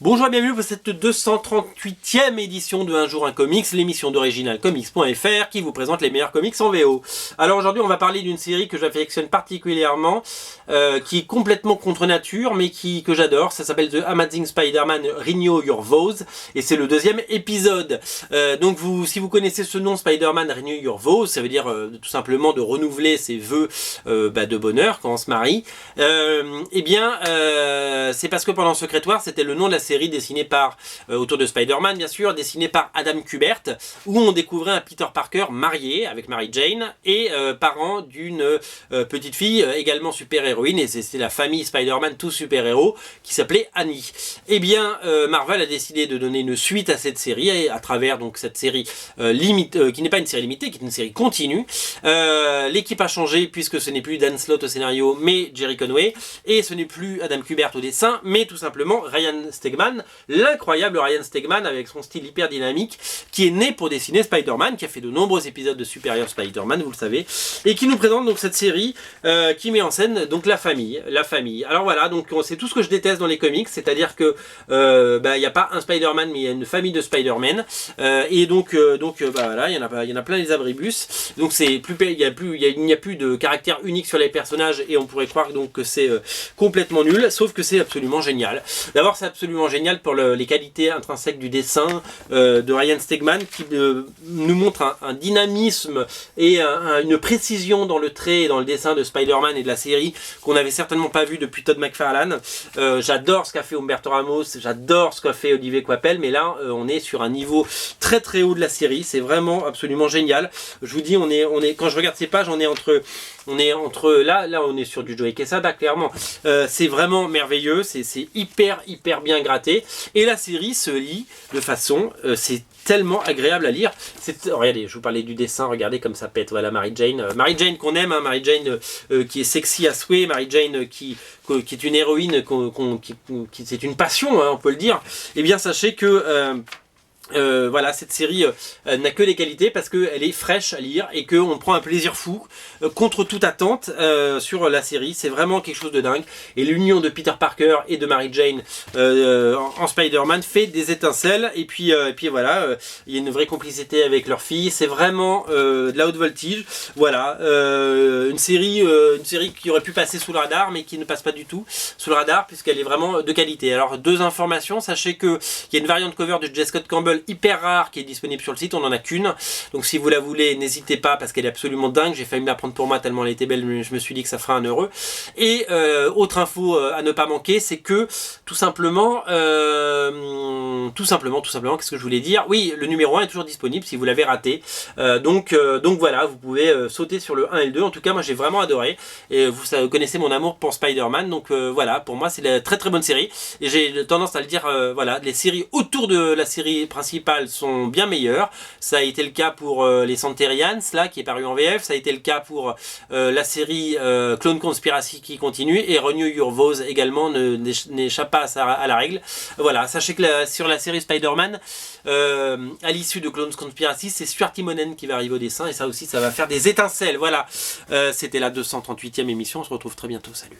Bonjour et bienvenue pour cette 238e édition de Un jour un comics, l'émission d'originalcomics.fr qui vous présente les meilleurs comics en VO. Alors aujourd'hui on va parler d'une série que j'affectionne particulièrement, qui est complètement contre nature mais que j'adore. Ça s'appelle The Amazing Spider-Man Renew Your Vows et c'est le deuxième épisode. Donc si vous connaissez ce nom, Spider-Man Renew Your Vows, ça veut dire tout simplement de renouveler ses vœux de bonheur quand on se marie. C'est parce que pendant Secret-War, c'était le nom de la série dessinée par, autour de Spider-Man bien sûr, dessinée par Adam Kubert, où on découvrait un Peter Parker marié avec Mary Jane et parent d'une petite fille également super-héroïne, et c'est la famille Spider-Man, tous super-héros, qui s'appelait Annie. Et bien, Marvel a décidé de donner une suite à cette série, et à travers donc cette série qui n'est pas une série limitée, qui est une série continue. L'équipe a changé puisque ce n'est plus Dan Slott au scénario, mais Jerry Conway, et ce n'est plus Adam Kubert au dessin, mais tout simplement Ryan Stegman, l'incroyable Ryan Stegman avec son style hyper dynamique, qui est né pour dessiner Spider-Man, qui a fait de nombreux épisodes de Superior Spider-Man, vous le savez, et qui nous présente donc cette série qui met en scène donc la famille. Alors voilà, donc c'est tout ce que je déteste dans les comics, c'est-à-dire que il n'y a pas un Spider-Man, mais il y a une famille de Spider-Man, et voilà, il y en a plein les abribus. Donc il n'y a plus de caractère unique sur les personnages, et on pourrait croire donc que c'est complètement nul, sauf que c'est absolument génial. D'abord, c'est absolument génial pour les qualités intrinsèques du dessin de Ryan Stegman, qui nous montre un dynamisme et une précision dans le trait et dans le dessin de Spider-Man et de la série qu'on n'avait certainement pas vu depuis Todd McFarlane. J'adore ce qu'a fait Humberto Ramos, j'adore ce qu'a fait Olivier Coipel, mais là on est sur un niveau très très haut de la série, c'est vraiment absolument génial. Je vous dis, quand je regarde ces pages, on est entre là on est sur du Joey Quesada clairement. C'est vraiment merveilleux, c'est hyper bien gratté, et la série se lit de façon, c'est tellement agréable à lire. Regardez, je vous parlais du dessin, regardez comme ça pète. Voilà Mary Jane qu'on aime, hein, Mary Jane qui est sexy à souhait, Mary Jane qui est une héroïne, c'est une passion, hein, on peut le dire. Et bien sachez que voilà, cette série n'a que des qualités parce qu'elle est fraîche à lire et qu'on prend un plaisir fou contre toute attente sur la série. C'est vraiment quelque chose de dingue, et l'union de Peter Parker et de Mary Jane en Spider-Man fait des étincelles, et puis voilà, il y a une vraie complicité avec leur fille. C'est vraiment de la haute voltige. Voilà, une série qui aurait pu passer sous le radar mais qui ne passe pas du tout sous le radar puisqu'elle est vraiment de qualité. Alors, deux informations: sachez qu'il y a une variante cover de J. Scott Campbell hyper rare qui est disponible sur le site, on en a qu'une, donc si vous la voulez n'hésitez pas parce qu'elle est absolument dingue. J'ai failli me la prendre pour moi tellement elle était belle, mais je me suis dit que ça ferait un heureux. Et autre info à ne pas manquer, c'est que tout simplement, qu'est-ce que je voulais dire, oui, le numéro 1 est toujours disponible si vous l'avez raté, donc voilà, vous pouvez sauter sur le 1 et le 2. En tout cas moi j'ai vraiment adoré, et vous connaissez mon amour pour Spider-Man, donc voilà, pour moi c'est la très très bonne série, et j'ai tendance à le dire, voilà, les séries autour de la série principales sont bien meilleures. Ça a été le cas pour les Santerians là qui est paru en VF, ça a été le cas pour la série Clone Conspiracy qui continue, et Renew Your Vows également n'échappe pas à la règle. Voilà, sachez que sur la série Spider-Man, à l'issue de Clone Conspiracy, c'est Stuart Timonen qui va arriver au dessin, et ça aussi ça va faire des étincelles. Voilà, c'était la 238e émission, on se retrouve très bientôt, salut.